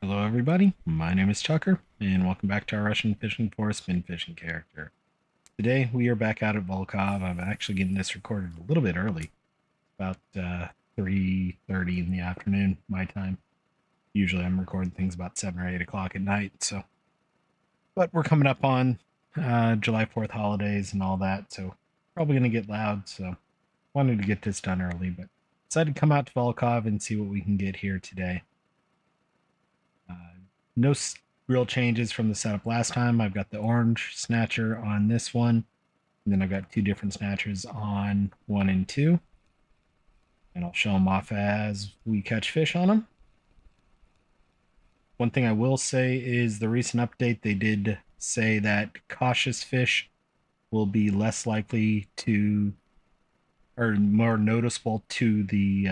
Hello, everybody. My name is Tucker, and welcome back to our Russian Fishing for Spin Fishing character. Today, we are back out at Volkov. I'm actually getting this recorded a little bit early, about 3:30 in the afternoon, my time. Usually, I'm recording things about 7 or 8 o'clock at night. But we're coming up on July 4th holidays and all that, so probably going to get loud. So, wanted to get this done early, but decided to come out to Volkov and see what we can get here today. No real changes from the setup last time. I've got the orange snatcher on this one, and then I've got two different snatchers on 1 and 2. And I'll show them off as we catch fish on them. One thing I will say is the recent update, they did say that cautious fish will be less likely to, or more noticeable to the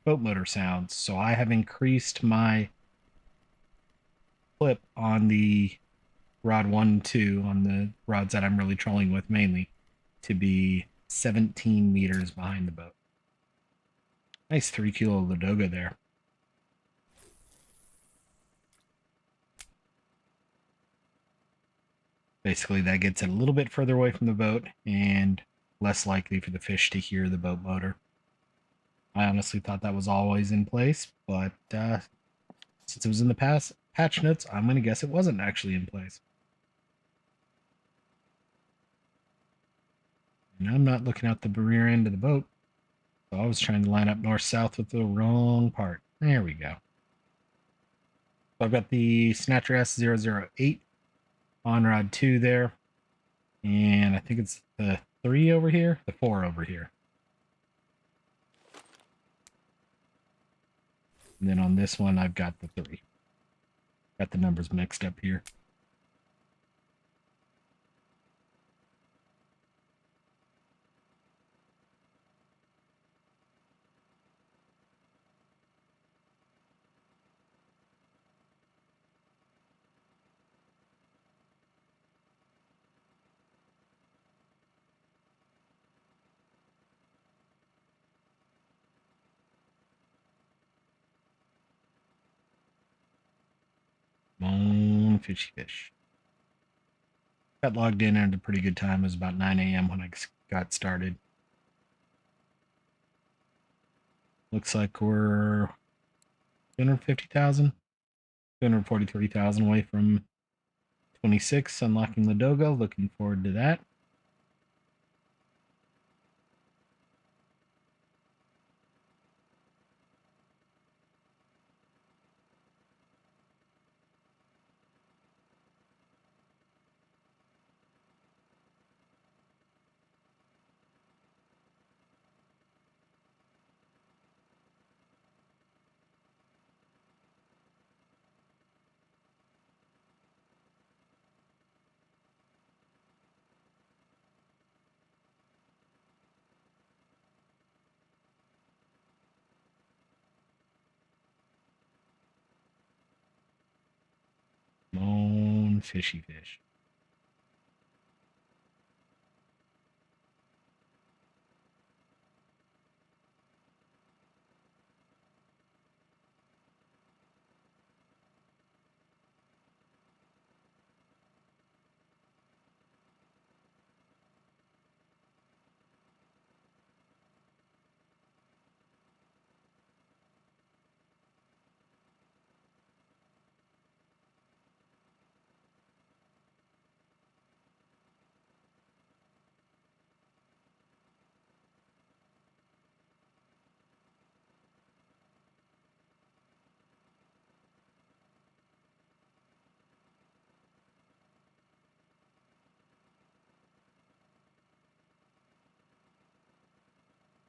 boat motor sounds. So I have increased my clip on the rod 1 2 on the rods that I'm really trolling with mainly to be 17 meters behind the boat. Nice 3 kilo Ladoga there. Basically, that gets it a little bit further away from the boat and less likely for the fish to hear the boat motor. I honestly thought that was always in place, but since it was in the past patch notes, I'm going to guess it wasn't actually in place. And I'm not looking out the rear end of the boat, so I was trying to line up north-south with the wrong part. There we go. So I've got the Snatcher S008 on rod 2 there. And I think it's the 3 over here, the 4 over here. And then on this one, I've got the 3. Got the numbers mixed up here. Come on, fishy fish. Got logged in at a pretty good time. It was about 9 a.m. when I got started. Looks like we're 250,000, 243,000 away from 26, unlocking the Dogo. Looking forward to that. Come on, fishy fish.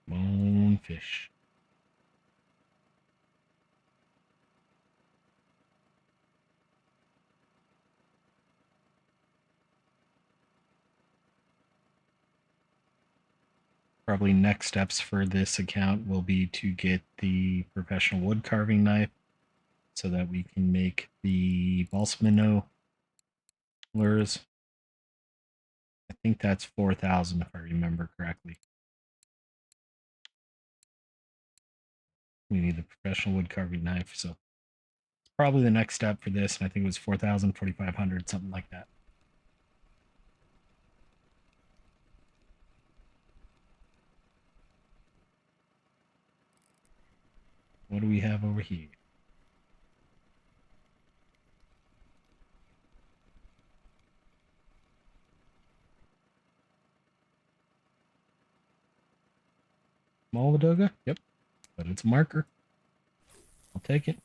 Come on, fish. Probably next steps for this account will be to get the professional wood carving knife so that we can make the balsamino lures. I think that's 4,000 if I remember correctly. We need the professional wood carving knife, so probably the next step for this, and I think it was 4,000, 4,500, something like that. What do we have over here? Small Ladoga? Yep, but it's a marker. I'll take it.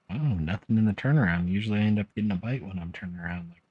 Oh, nothing in the turnaround. Usually I end up getting a bite when I'm turning around like that.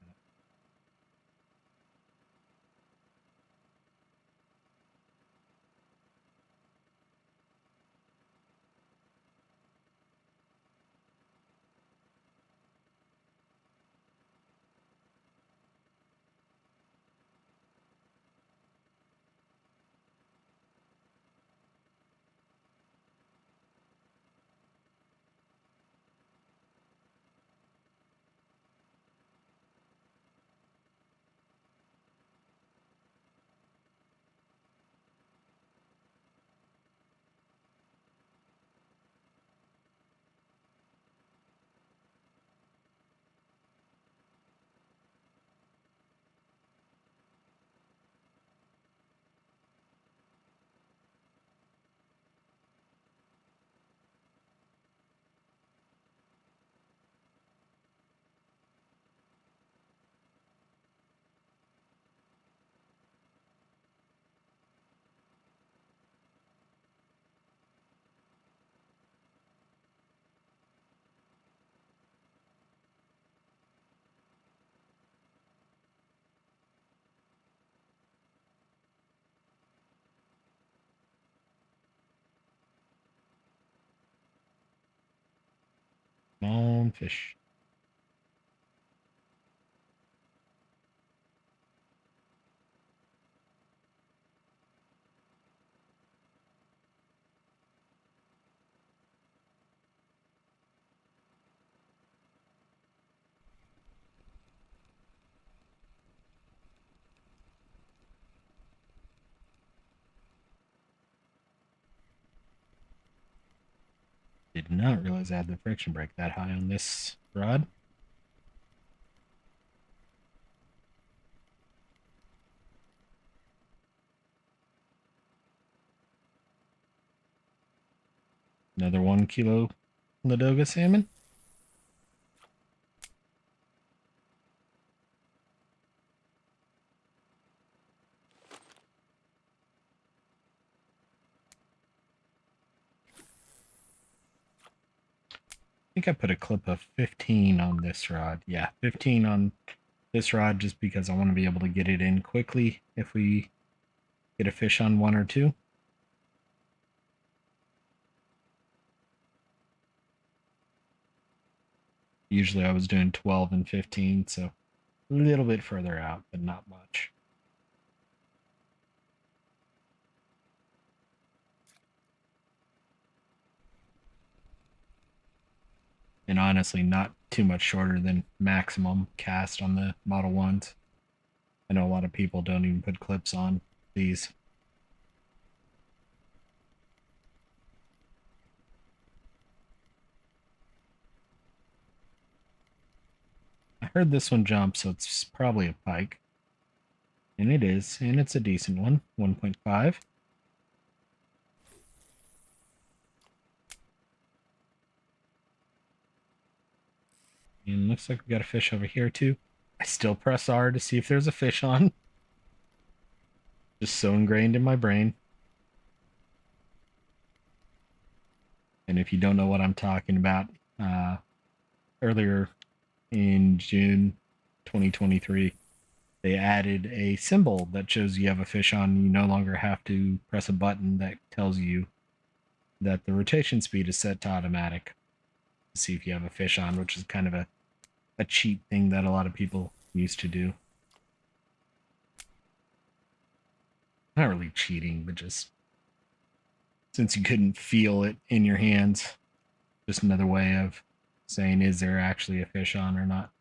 Small fish. Did not realize I had the friction brake that high on this rod. Another 1 kilo Ladoga salmon. I think I put a clip of 15 on this rod. Yeah, 15 on this rod just because I want to be able to get it in quickly if we get a fish on one or two. Usually I was doing 12 and 15, so a little bit further out, but not much. And honestly, not too much shorter than maximum cast on the Model 1s. I know a lot of people don't even put clips on these. I heard this one jump, so it's probably a pike. And it is, and it's a decent one, 1.5. And looks like we got a fish over here too. I still press R to see if there's a fish on. Just so ingrained in my brain. And if you don't know what I'm talking about, earlier in June 2023, they added a symbol that shows you have a fish on. You no longer have to press a button that tells you that the rotation speed is set to automatic to see if you have a fish on, which is kind of a cheat thing that a lot of people used to do. Not really cheating, but just since you couldn't feel it in your hands, just another way of saying, is there actually a fish on or not?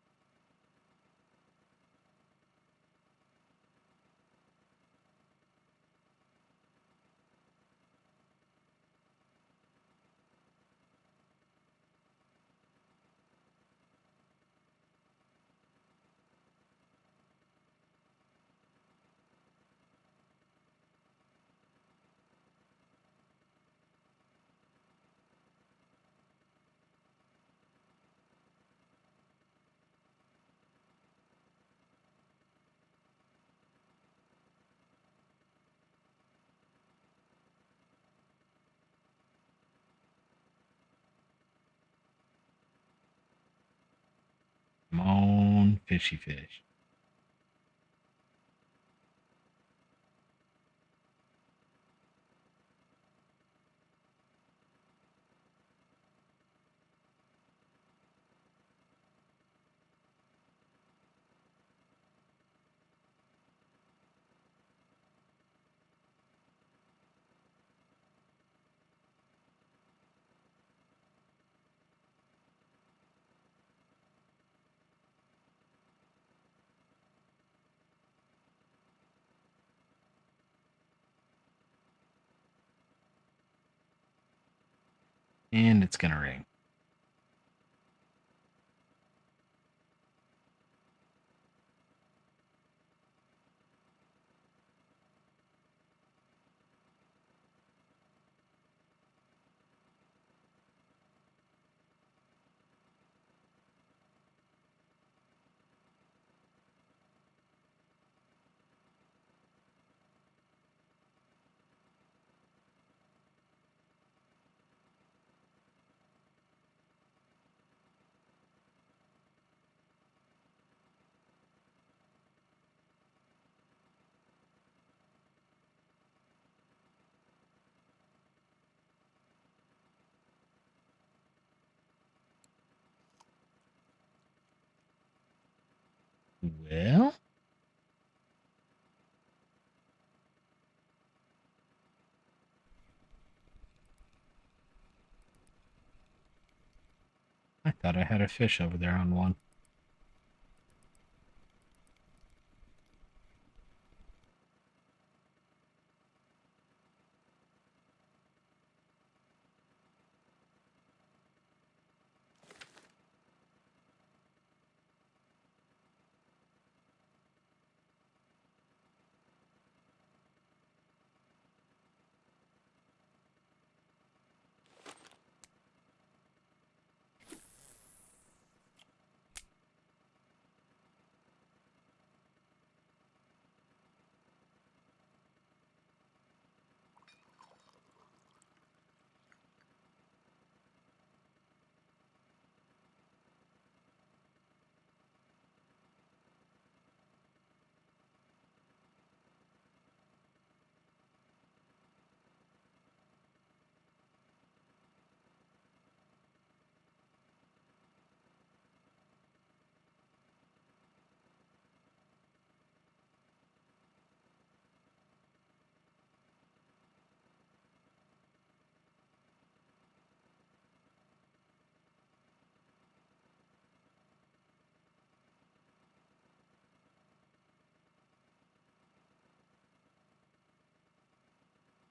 Come on, fishy fish. And it's going to rain. Well, I thought I had a fish over there on one.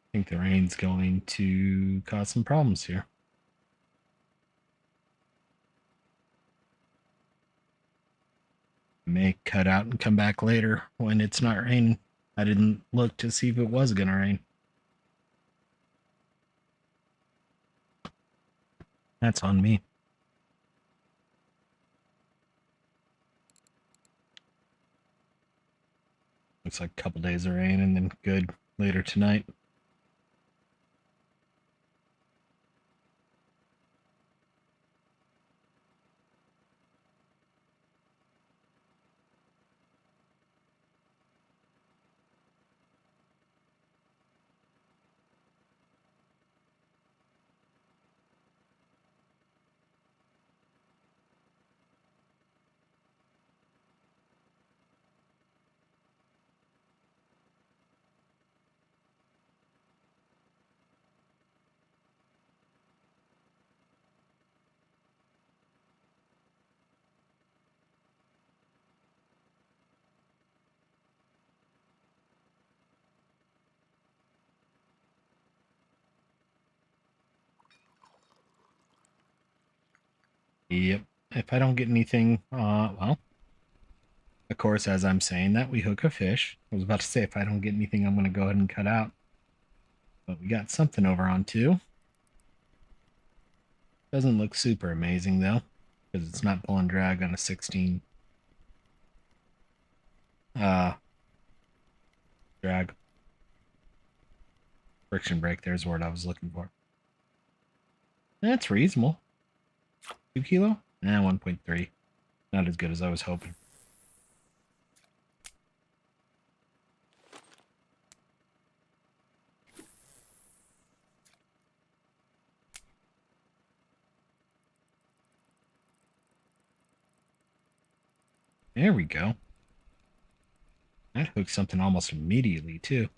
I think the rain's going to cause some problems here. May cut out and come back later when it's not raining. I didn't look to see if it was going to rain. That's on me. Looks like a couple days of rain and then good later tonight. Yep. If I don't get anything, well, of course, as I'm saying that, we hook a fish. I was about to say, if I don't get anything, I'm going to go ahead and cut out. But we got something over on two. Doesn't look super amazing, though, because it's not pull and drag on a 16 uh, drag. Friction brake, there's the word I was looking for. That's reasonable. 2 kilo? 1.3. Not as good as I was hoping. There we go. That hooked something almost immediately, too.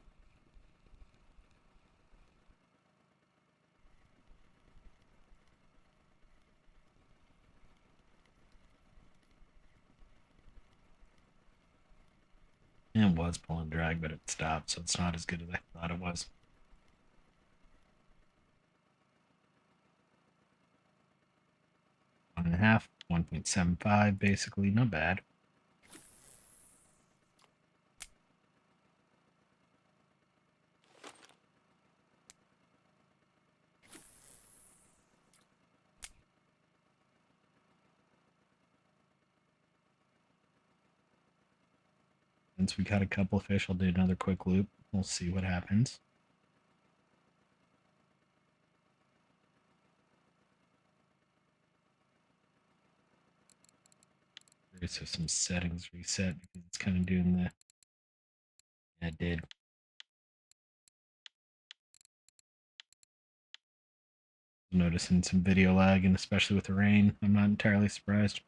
It was pull and drag, but it stopped, so it's not as good as I thought it was. 1.5, 1.75, basically. Not bad. Since we got a couple of fish, I'll do another quick loop. We'll see what happens. So some settings reset because it's kind of doing the... Yeah, it did. Noticing some video lag, and especially with the rain, I'm not entirely surprised.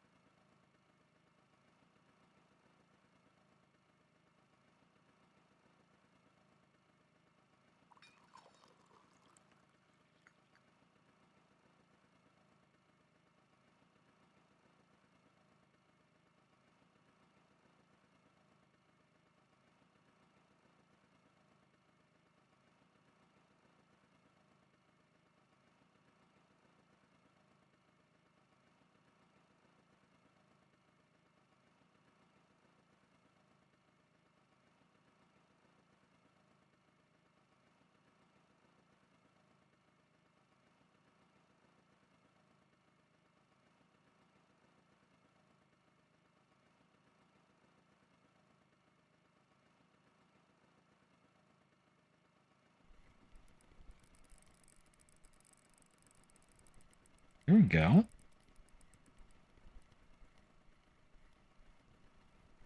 There we go.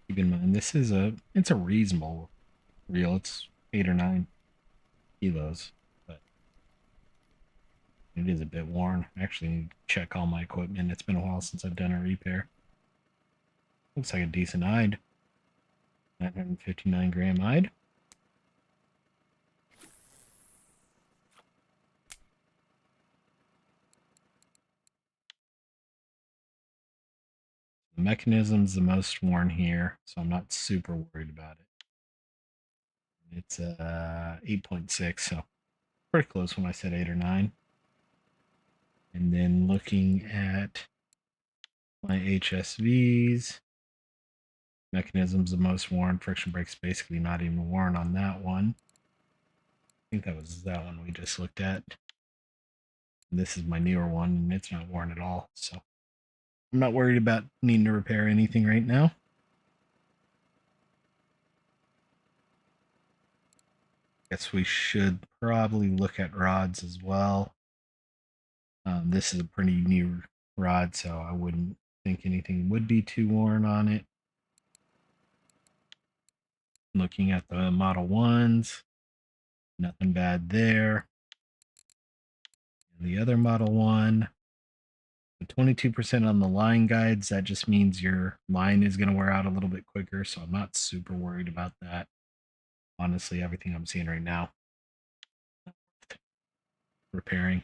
Keep in mind, it's a reasonable reel. It's 8 or 9 kilos, but it is a bit worn. I actually need to check all my equipment. It's been a while since I've done a repair. Looks like a decent hide. 959 gram hide. The mechanism's the most worn here, so I'm not super worried about it. It's 8.6, so pretty close when I said 8 or 9. And then looking at my HSVs, mechanism's the most worn. Friction brake's basically not even worn on that one. I think that was that one we just looked at. And this is my newer one, and it's not worn at all. So I'm not worried about needing to repair anything right now. Guess we should probably look at rods as well. This is a pretty new rod, so I wouldn't think anything would be too worn on it. Looking at the Model 1s, nothing bad there. And the other Model 1, 22% on the line guides. That just means your line is going to wear out a little bit quicker, so I'm not super worried about that. Honestly, everything I'm seeing right now, repairing.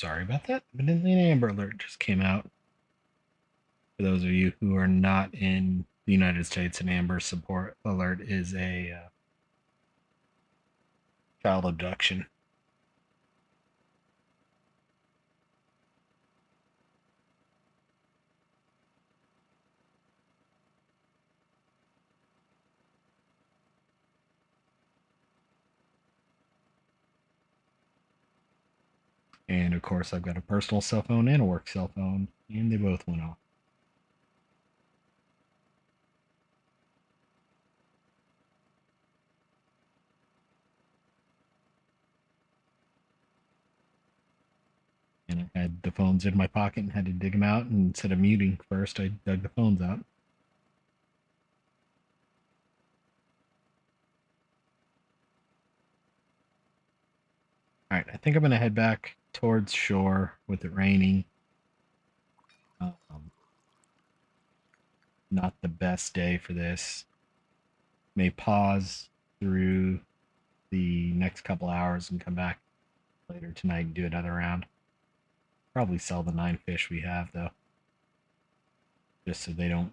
sorry about that. Evidently, an Amber Alert just came out. For those of you who are not in the United States, an Amber Support Alert is a child abduction. And of course, I've got a personal cell phone and a work cell phone, and they both went off. And I had the phones in my pocket and had to dig them out. And instead of muting first, I dug the phones out. All right, I think I'm going to head back towards shore with it raining. Not the best day for this. May pause through the next couple hours and come back later tonight and do another round. Probably sell the 9 fish we have though, just so they don't.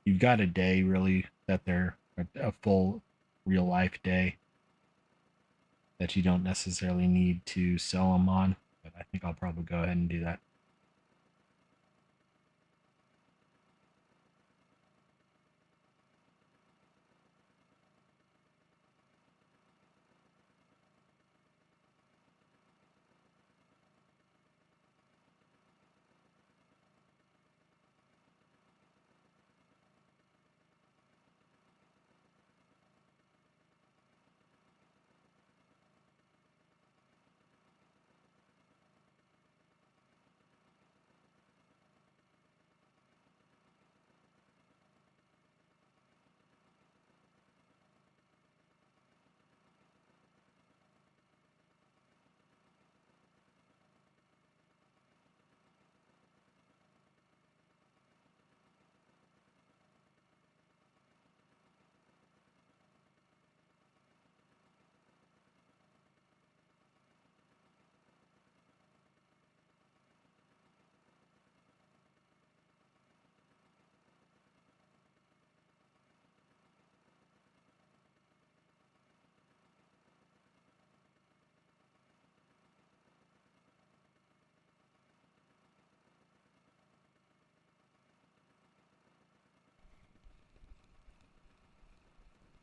You've got a day really that they're a full real life day that you don't necessarily need to sell them on. But I think I'll probably go ahead and do that.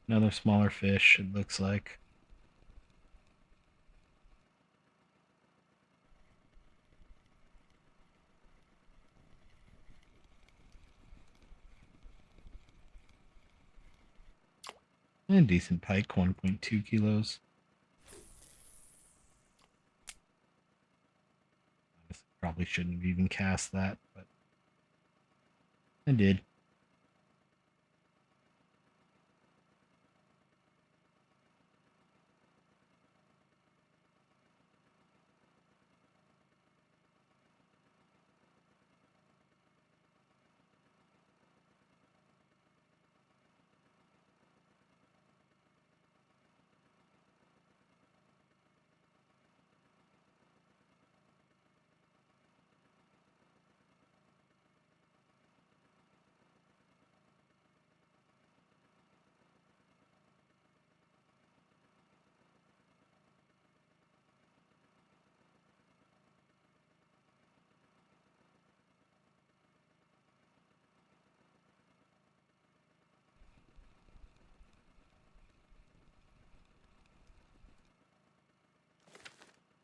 Another smaller fish, it looks like. And decent pike, 1.2 kilos. Probably shouldn't have even cast that, but I did.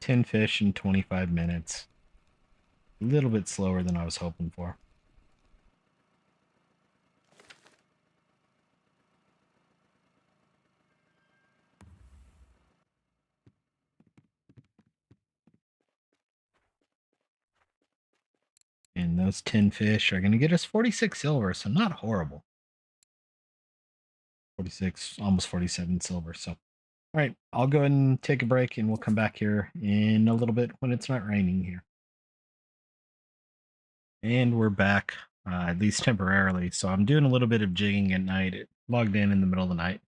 Ten fish in 25 minutes. A little bit slower than I was hoping for. And those 10 fish are going to get us 46 silver, so not horrible. 46, almost 47 silver. So, all right, I'll go ahead and take a break and we'll come back here in a little bit when it's not raining here. And we're back, at least temporarily. So I'm doing a little bit of jigging at night. It logged in the middle of the night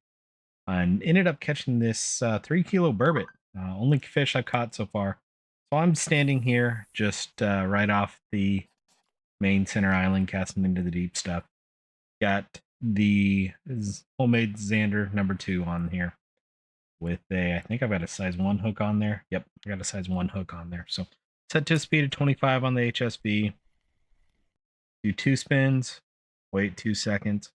and ended up catching this 3 kilo burbot. Only fish I've caught so far. So I'm standing here just right off the main center island, casting into the deep stuff. Got the homemade Xander number 2 on here with I think I've got a size 1 hook on there. Yep, I got a size 1 hook on there. So set to a speed of 25 on the HSB. Do 2 spins, wait 2 seconds.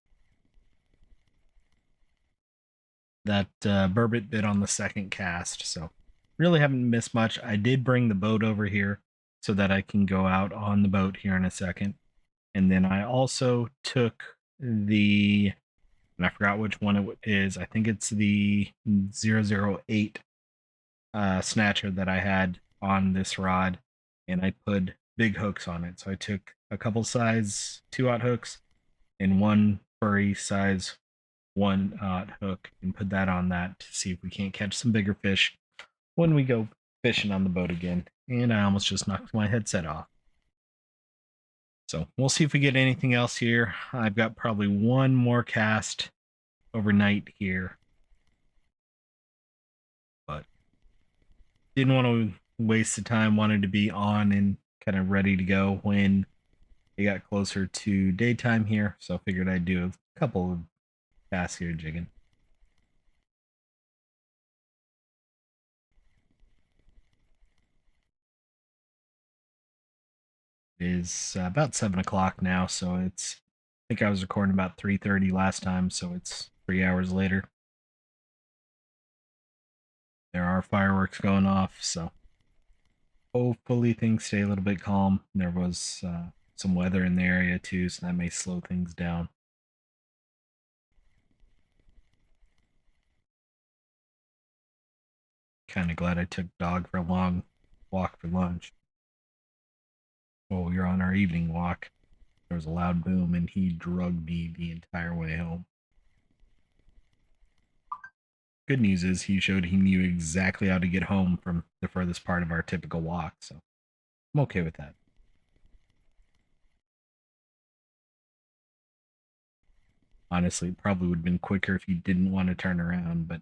That burbot bit on the second cast, so really haven't missed much. I did bring the boat over here so that I can go out on the boat here in a second. And then I also took and I forgot which one it is. I think it's the 008 snatcher that I had on this rod, and I put big hooks on it. So I took a couple size 2/0 hooks and one furry size 1/0 hook and put that on that to see if we can't catch some bigger fish when we go fishing on the boat again. And I almost just knocked my headset off. So we'll see if we get anything else here. I've got probably one more cast overnight here, but didn't want to waste the time. Wanted to be on and kind of ready to go when it got closer to daytime here. So I figured I'd do a couple of casts here jigging. It is about 7 o'clock now, so it's I think I was recording about 3:30 last time, so it's 3 hours later. There are fireworks going off, so hopefully things stay a little bit calm. There was some weather in the area too, so that may slow things down. Kind of glad I took dog for a long walk for lunch. While we were on our evening walk, there was a loud boom, and he drugged me the entire way home. Good news is he showed he knew exactly how to get home from the furthest part of our typical walk, so I'm okay with that. Honestly, it probably would have been quicker if he didn't want to turn around, but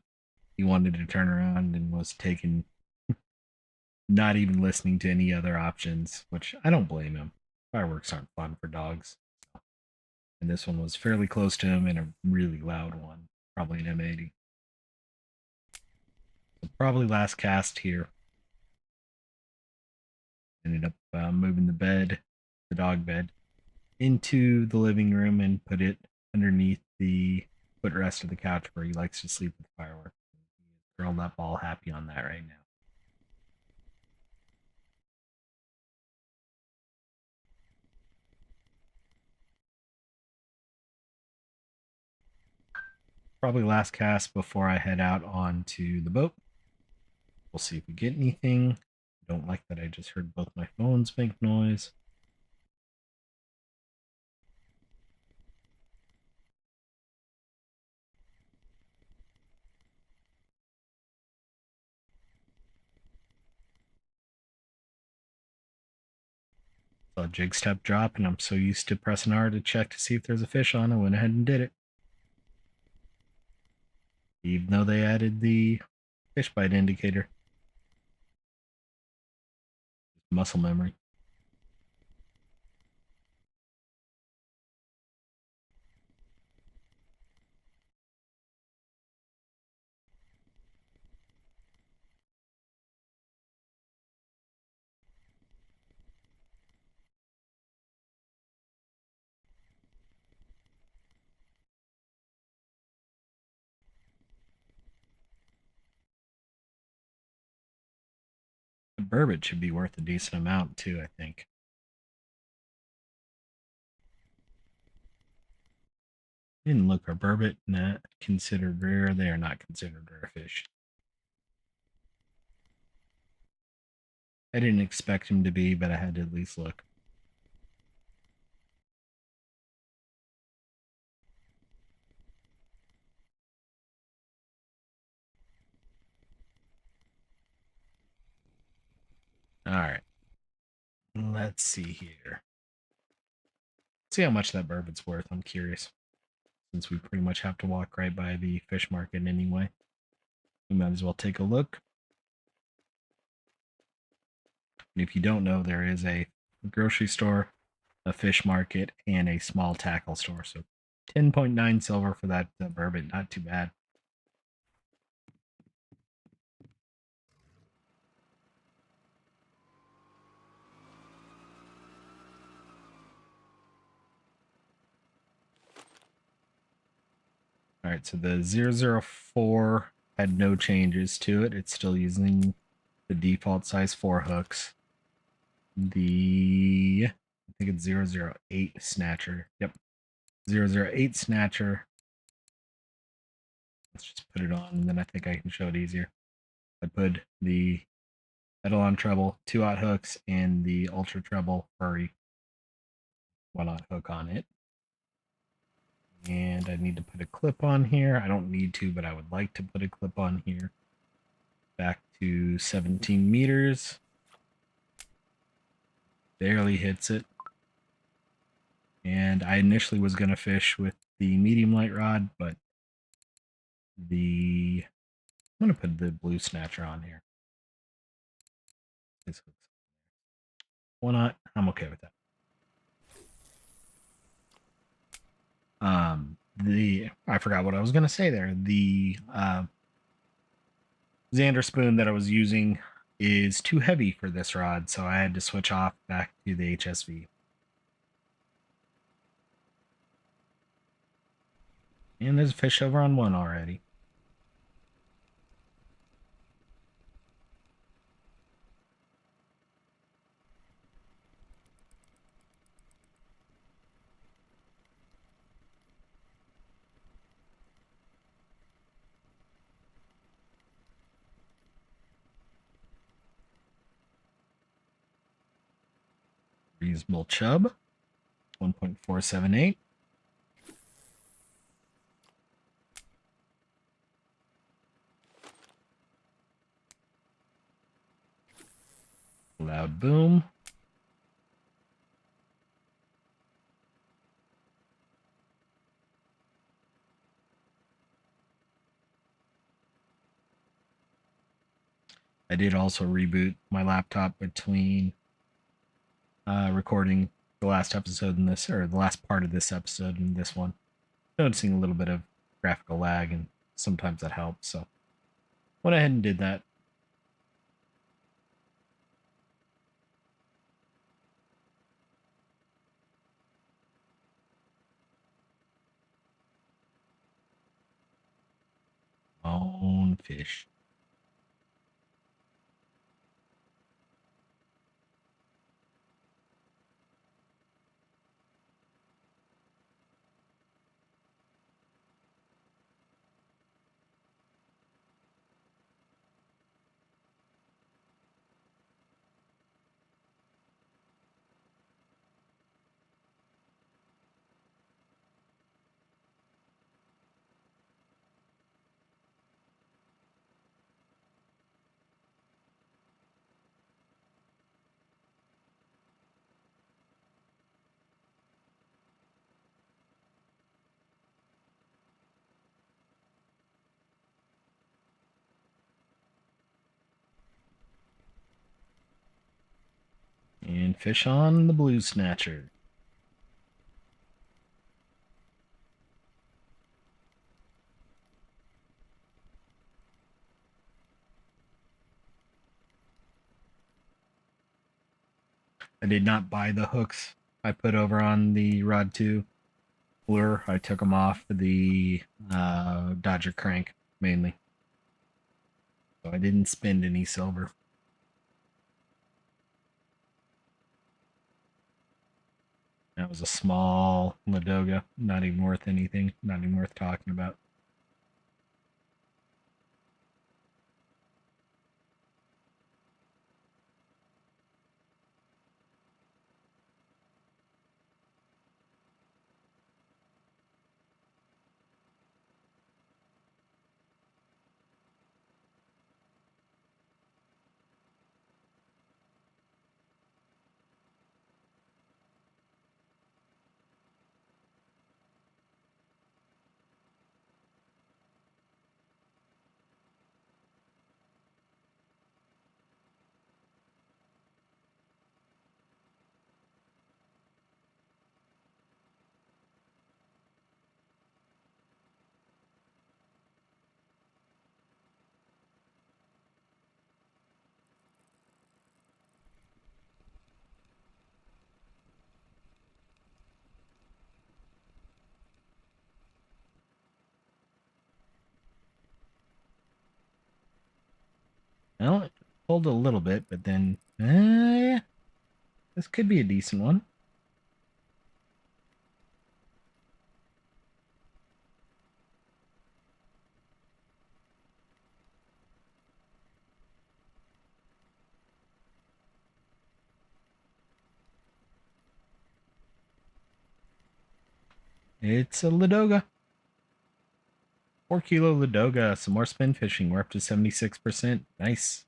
he wanted to turn around and was taking, not even listening to any other options, which I don't blame him. Fireworks aren't fun for dogs. And this one was fairly close to him and a really loud one, probably an M80. So probably last cast here. Ended up moving the dog bed, into the living room and put it underneath the footrest of the couch where he likes to sleep with fireworks. He is curled up all happy on that right now. Probably last cast before I head out onto the boat. We'll see if we get anything. I don't like that I just heard both my phones make noise. Saw jig step drop, and I'm so used to pressing R to check to see if there's a fish on, I went ahead and did it. Even though they added the fish bite indicator. Muscle memory. The burbot should be worth a decent amount too, I think. Didn't look our burbot not considered rare. They are not considered rare fish. I didn't expect him to be, but I had to at least look. All right. Let's see here. See how much that burbot's worth. I'm curious. Since we pretty much have to walk right by the fish market anyway, we might as well take a look. And if you don't know, there is a grocery store, a fish market, and a small tackle store. So 10.9 silver for that bourbon. Not too bad. All right, so the 004 had no changes to it. It's still using the default size 4 hooks. I think it's 008 Snatcher. Yep. 008 Snatcher. Let's just put it on, and then I think I can show it easier. I put the Eidolon treble, 2/0 hooks, and the Ultra treble furry 1/0 hook on it. And I need to put a clip on here. I don't need to, but I would like to put a clip on here. Back to 17 meters. Barely hits it. And I initially was going to fish with the medium light rod, but I'm going to put the blue snatcher on here. Why not? I'm okay with that. I forgot what I was going to say there. The Xander spoon that I was using is too heavy for this rod, so I had to switch off back to the HSV. And there's a fish over on one already. Reasonable chub, 1.478. Loud boom. I did also reboot my laptop between recording the last episode and this, or the last part of this episode and this one. Noticing a little bit of graphical lag, and sometimes that helps. So went ahead and did that. Own fish. And fish on the blue snatcher. I did not buy the hooks I put over on the Rod 2 lure. I took them off the Dodger crank mainly. So I didn't spend any silver. That was a small Ladoga, not even worth anything, not even worth talking about. Well, it pulled a little bit, but then, this could be a decent one. It's a Ladoga. 4 kilo Ladoga. Some more spin fishing. We're up to 76%. Nice.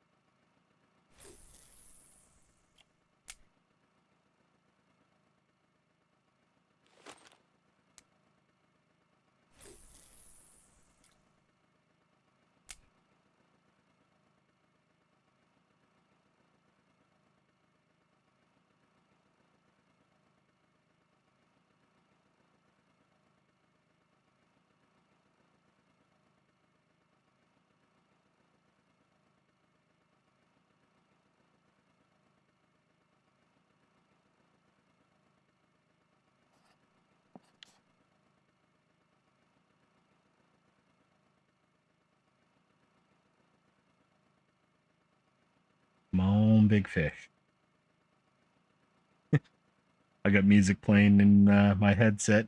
Come on, big fish. I got music playing in my headset,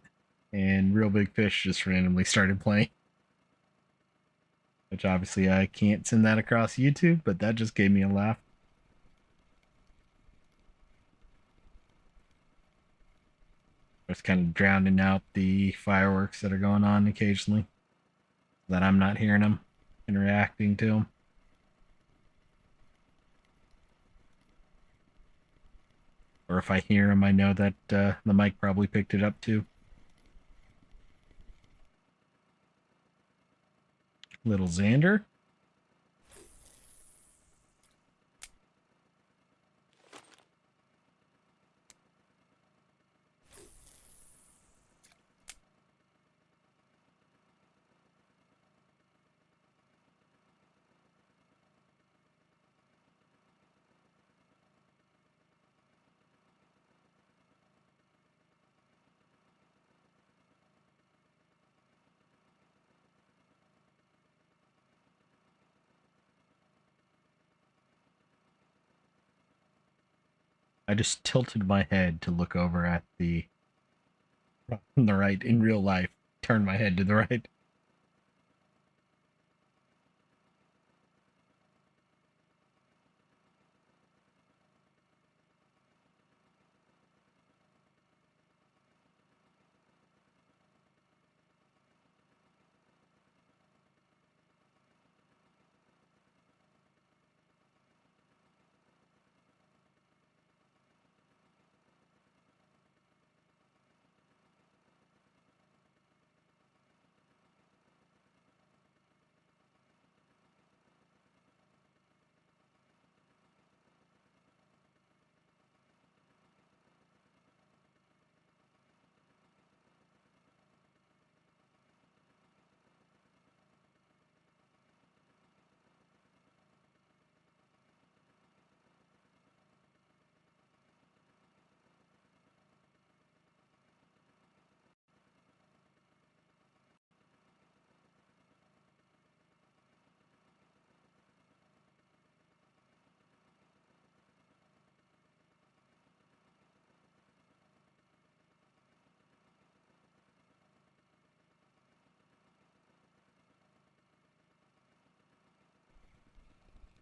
and Real Big Fish just randomly started playing. Which obviously I can't send that across YouTube, but that just gave me a laugh. It's kind of drowning out the fireworks that are going on occasionally, that I'm not hearing them and reacting to them. Or if I hear them, I know that the mic probably picked it up too. Little Xander. I just tilted my head to look over at the on the right in real life. Turn my head to the right.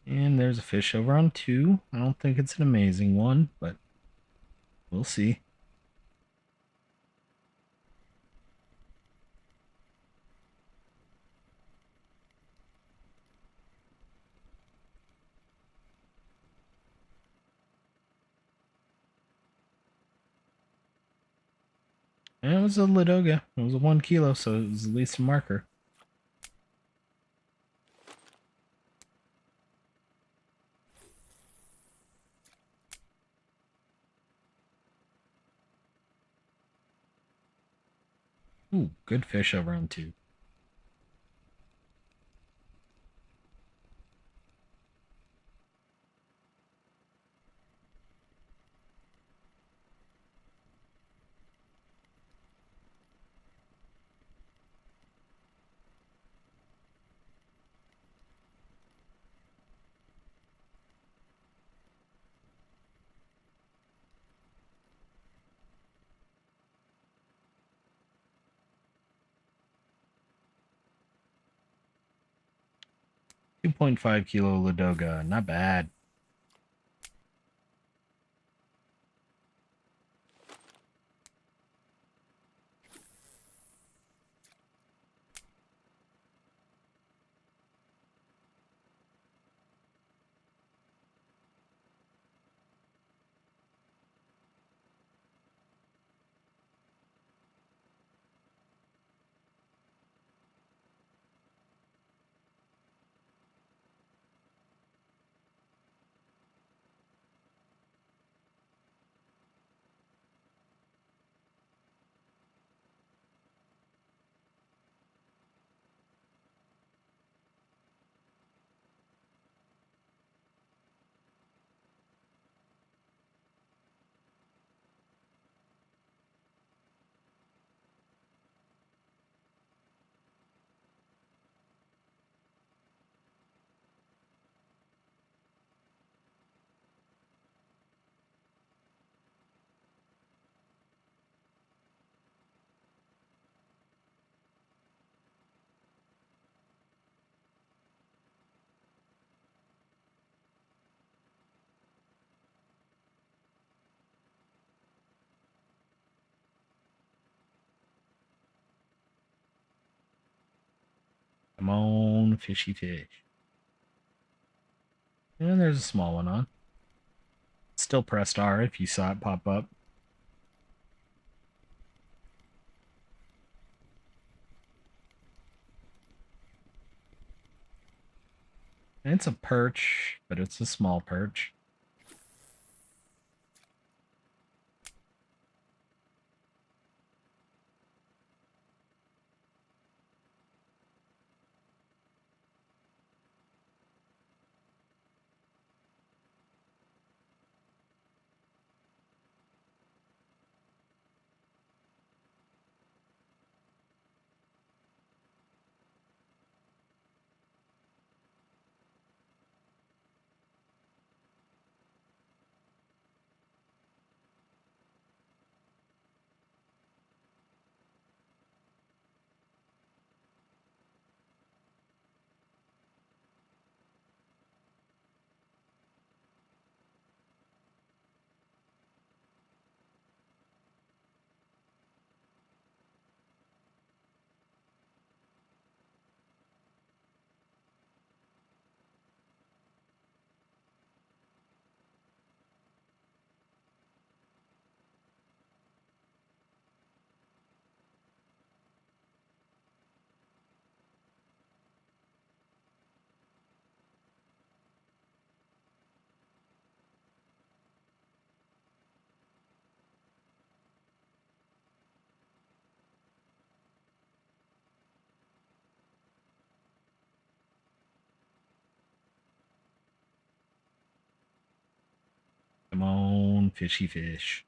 And there's a fish over on 2. I don't think it's an amazing one, but we'll see. And it was a Ladoga. It was a 1 kilo, so it was at least a marker. Ooh, good fish over on 2. 2.5 kilo Ladoga. Not bad. Come on, fishy fish. And there's a small one on. Still pressed R if you saw it pop up. And it's a perch, but it's a small perch. Come on, fishy fish.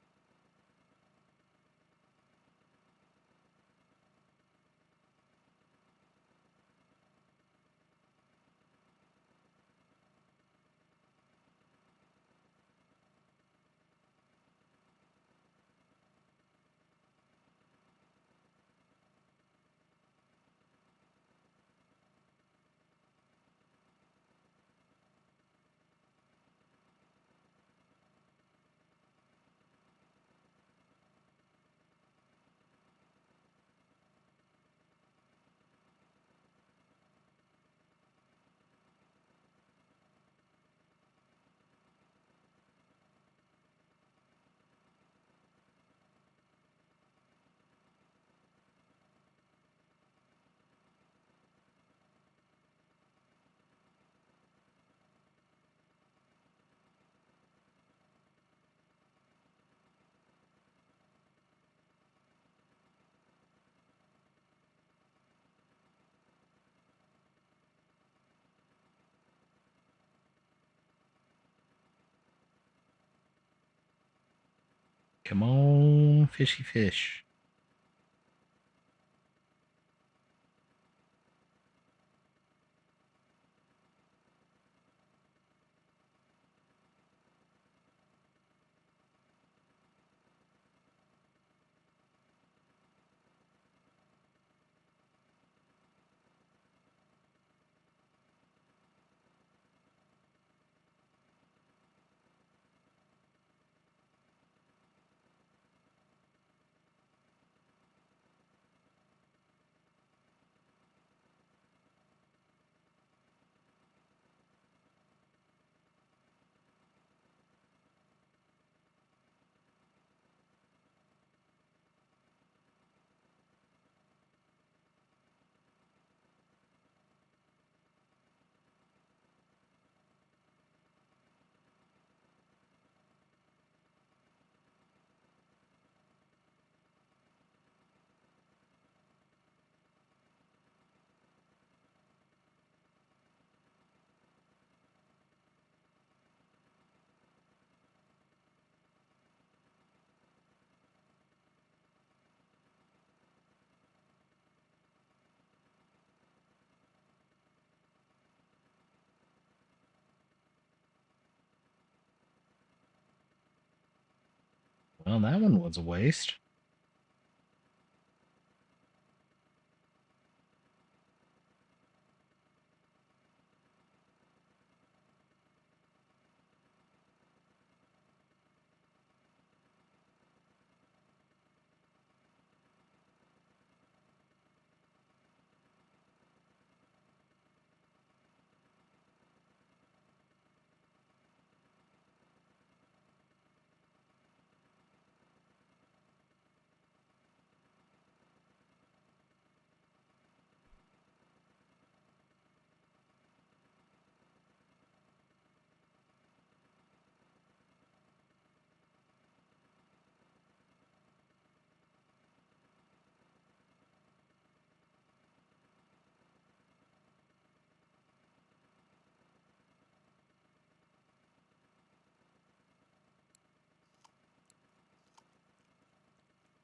Come on, fishy fish. Well, that one was a waste.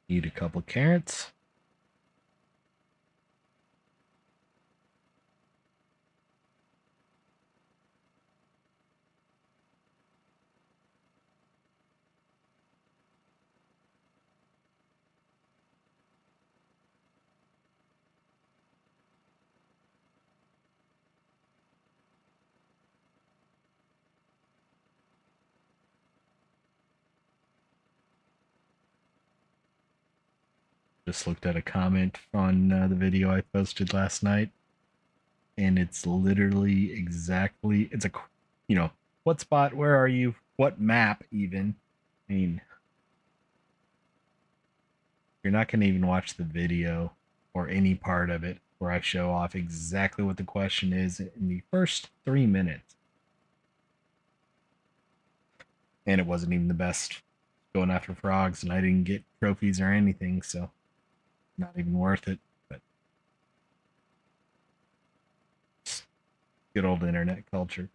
Eat a couple carrots. Just looked at a comment on the video I posted last night, and it's literally exactly it's a what spot? Where are you? What map? Even? I mean, you're not going to even watch the video or any part of it where I show off exactly what the question is in the first 3 minutes, and it wasn't even the best going after frogs, and I didn't get trophies or anything, so not even worth it. But good old internet culture.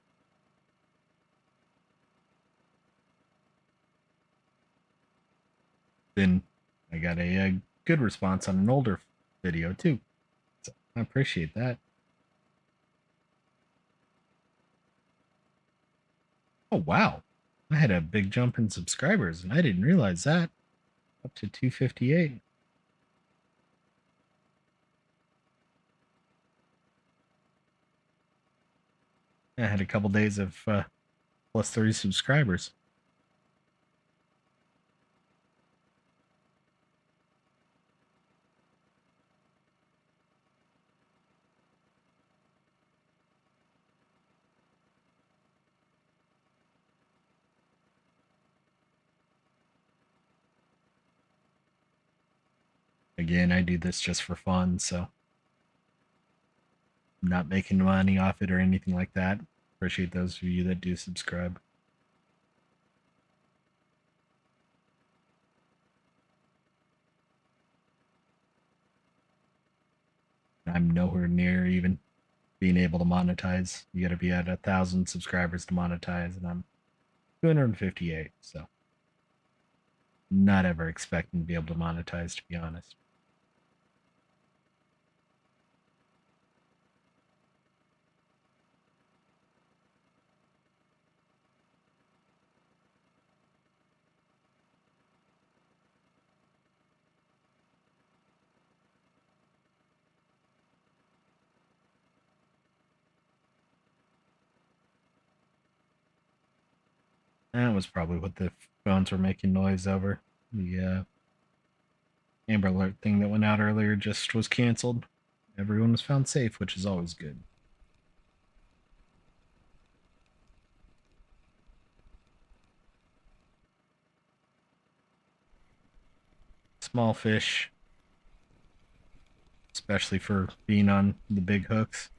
Then I got a good response on an older video too, so I appreciate that. Oh wow, I had a big jump in subscribers, and I didn't realize that. Up to 258. I had a couple days of plus 30 subscribers. Again, I do this just for fun, so I'm not making money off it or anything like that. Appreciate those of you that do subscribe. I'm nowhere near even being able to monetize. You got to be at 1,000 subscribers to monetize, and I'm 258. So, not ever expecting to be able to monetize, to be honest. That was probably what the phones were making noise over. The Amber Alert thing that went out earlier just was canceled. Everyone was found safe, which is always good. Small fish, especially for being on the big hooks.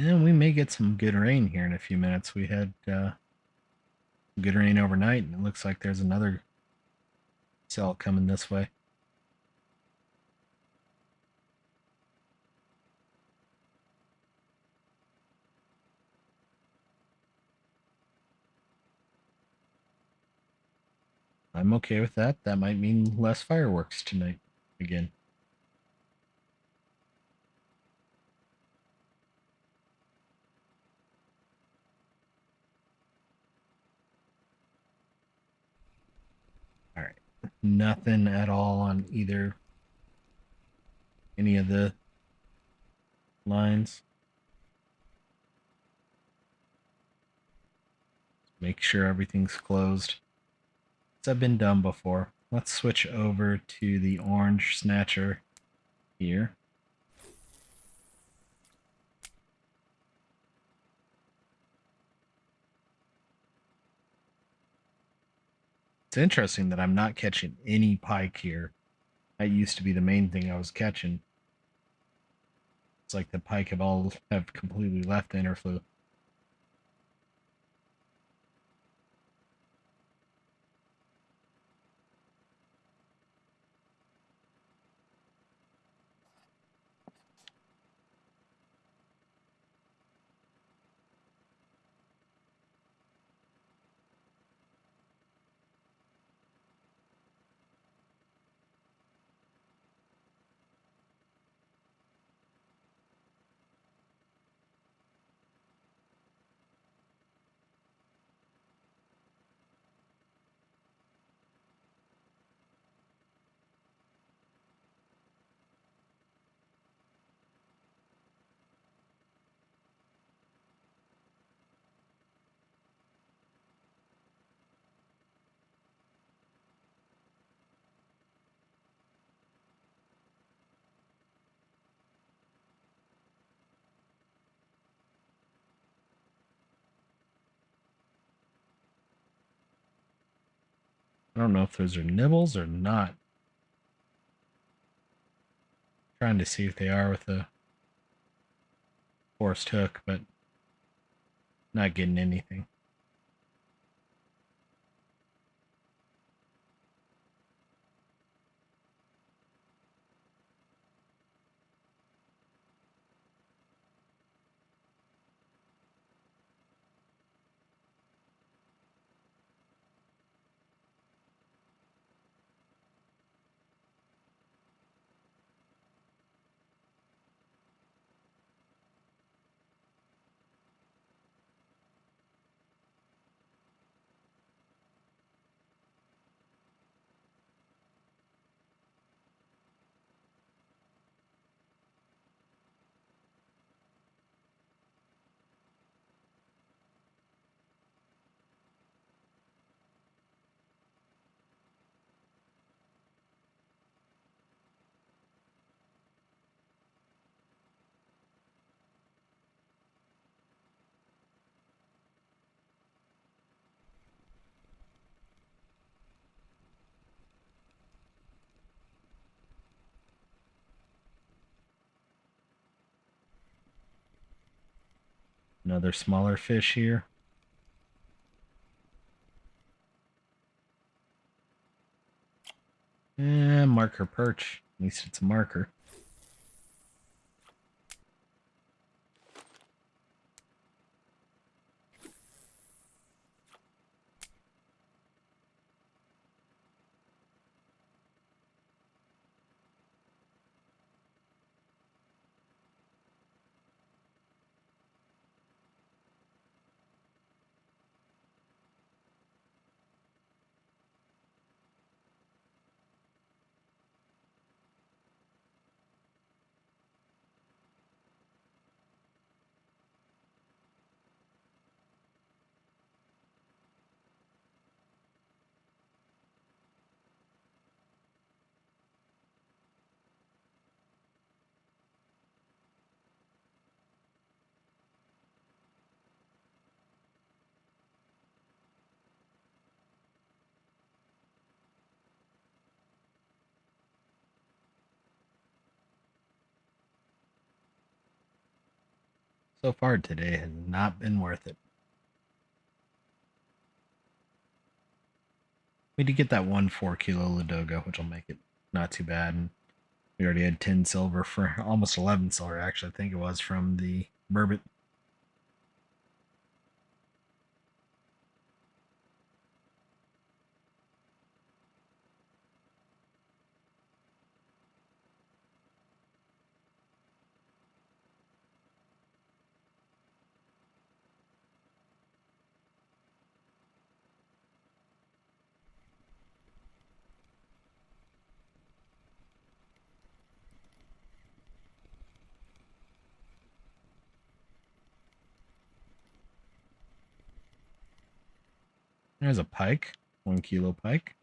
And we may get some good rain here in a few minutes. We had good rain overnight, and it looks like there's another cell coming this way. I'm okay with that. That might mean less fireworks tonight again. All right. Nothing at all on either any of the lines. Make sure everything's closed. I've been done before. Let's switch over to the orange snatcher here. It's interesting that I'm not catching any pike here. That used to be the main thing I was catching. It's like the pike have completely left the interflow. I don't know if those are nibbles or not. Trying to see if they are with a forced hook, but not getting anything. Another smaller fish here. Marker perch. At least it's a marker. So far today has not been worth it. We did get that 1 4 kilo Ladoga, which will make it not too bad. And we already had 10 silver for almost 11 silver, actually, I think it was from the Burbot. There's a pike, 1 kilo pike.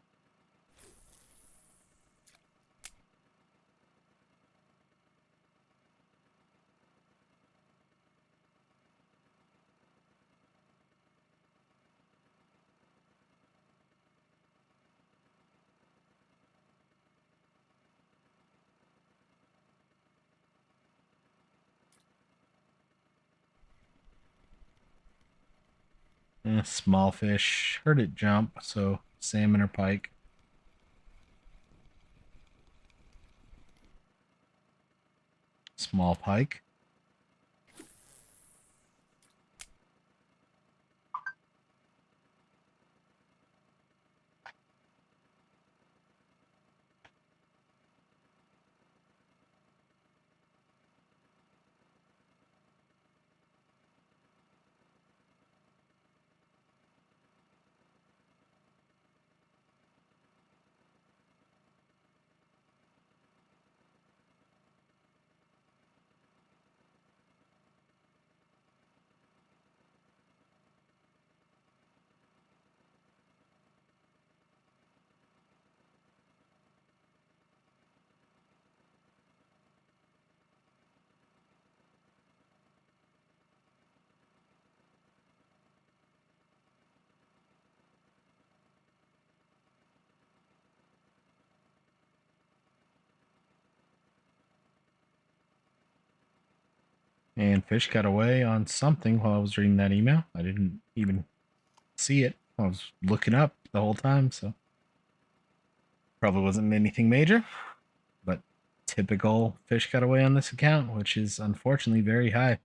Small fish. Heard it jump, so salmon or pike. Small pike. And fish got away on something while I was reading that email. I didn't even see it. I was looking up the whole time, so probably wasn't anything major. But typical fish got away on this account, which is unfortunately very high.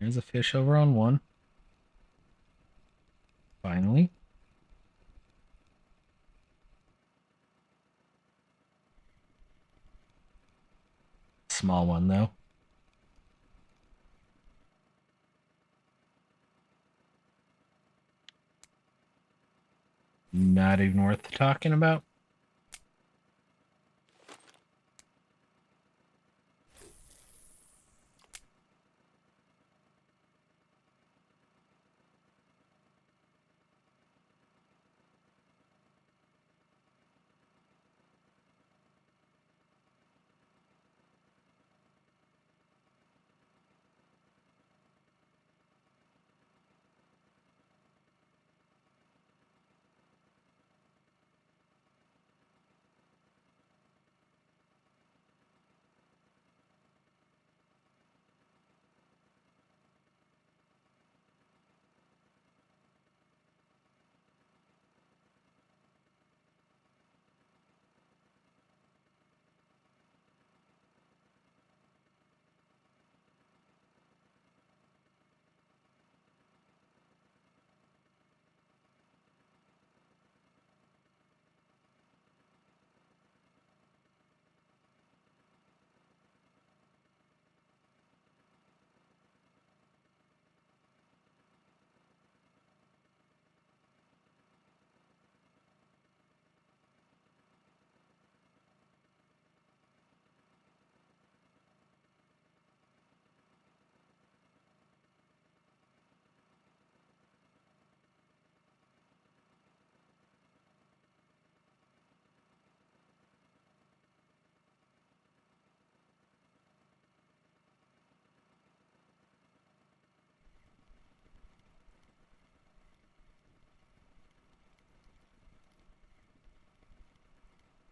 There's a fish over on one. Finally. Small one, though. Not even worth talking about.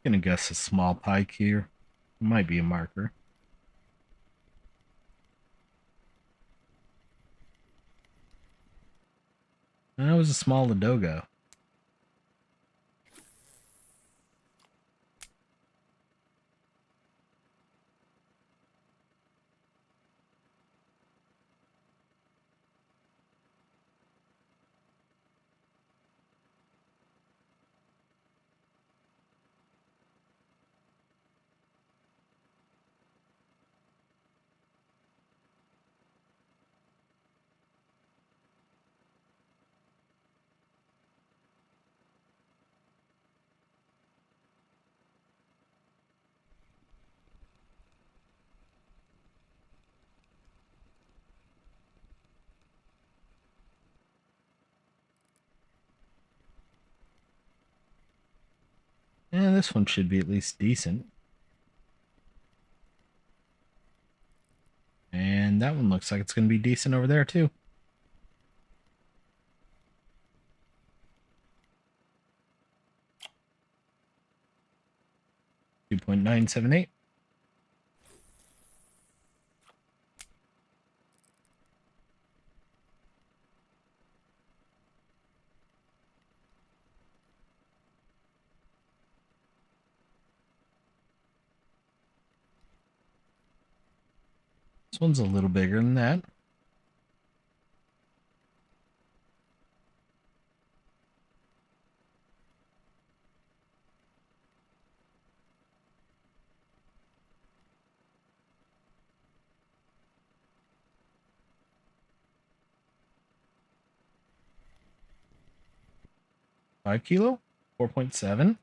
Gonna guess a small pike here. Might be a marker. That was a small Ladogo. Yeah, this one should be at least decent. And that one looks like it's going to be decent over there, too. 2.978. This one's a little bigger than that. Five kilo, 4.7,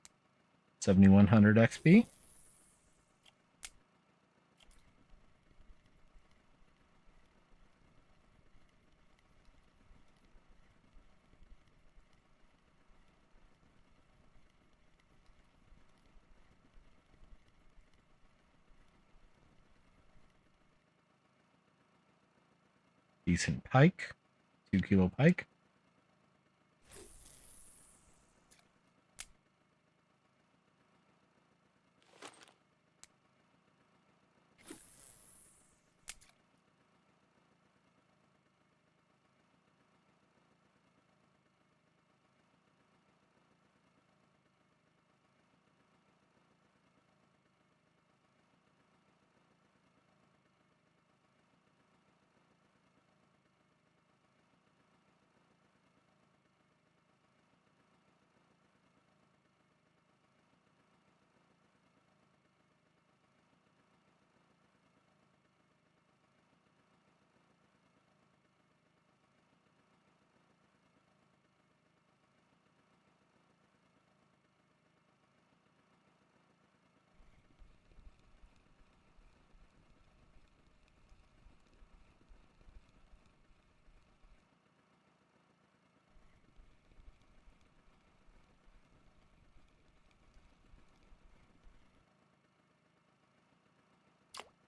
7100 XP. Decent pike, 2 kilo pike.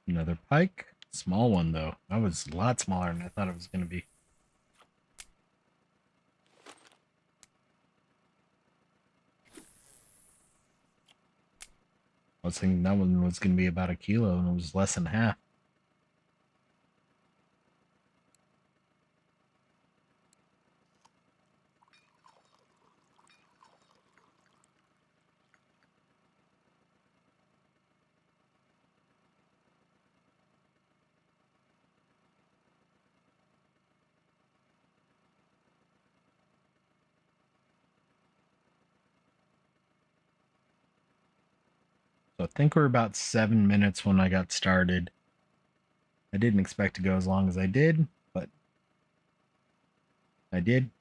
Another pike. Small one, though. That was a lot smaller than I thought it was going to be. I was thinking that one was going to be about a kilo, and it was less than half. So I think we're about 7 minutes when I got started. I didn't expect to go as long as I did, but I did.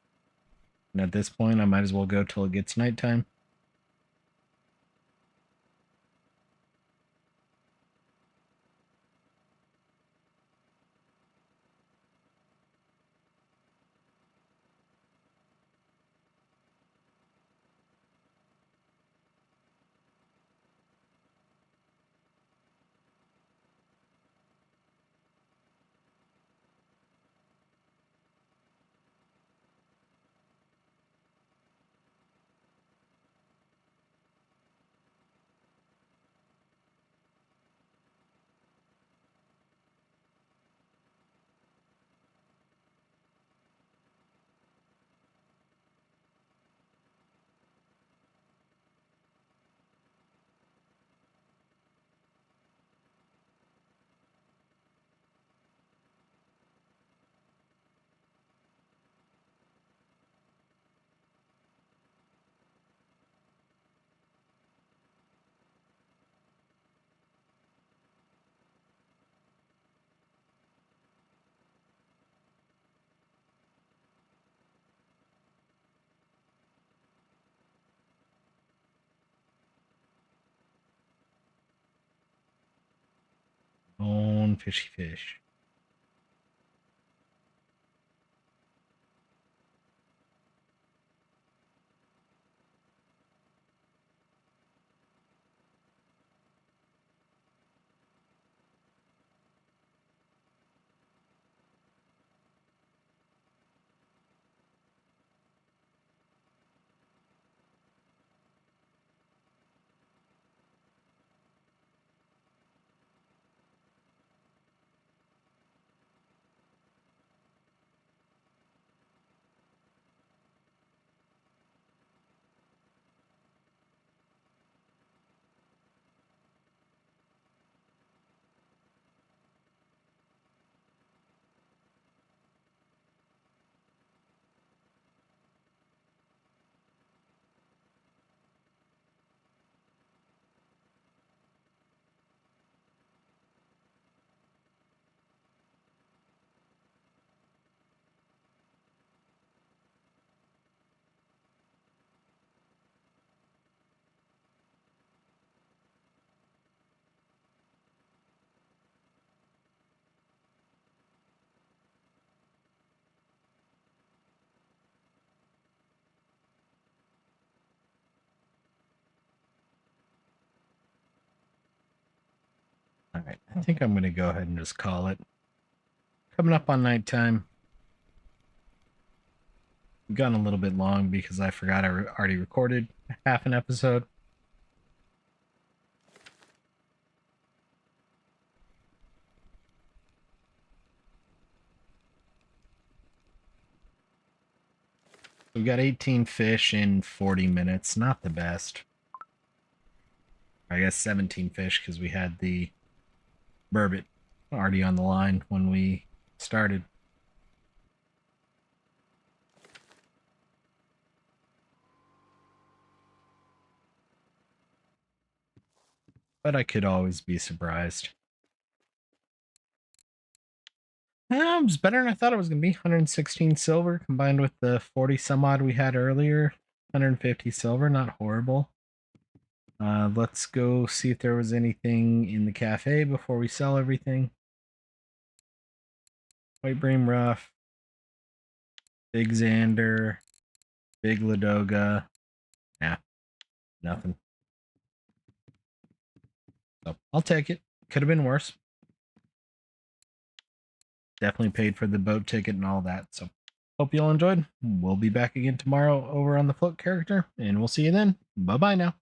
And at this point, I might as well go till it gets nighttime. one fishy fish. All right, I think I'm going to go ahead and just call it. Coming up on nighttime. We've gone a little bit long because I forgot I already recorded half an episode. We've got 18 fish in 40 minutes. Not the best. I guess 17 fish because we had the burbot already on the line when we started. But I could always be surprised. It was better than I thought it was going to be. 116 silver combined with the 40 some odd we had earlier. 150 silver, not horrible. Let's go see if there was anything in the cafe before we sell everything. White Bream Ruff, Big Xander, Big Ladoga. Nah, nothing. So I'll take it. Could have been worse. Definitely paid for the boat ticket and all that. So hope you all enjoyed. We'll be back again tomorrow over on the float character, and we'll see you then. Bye bye now.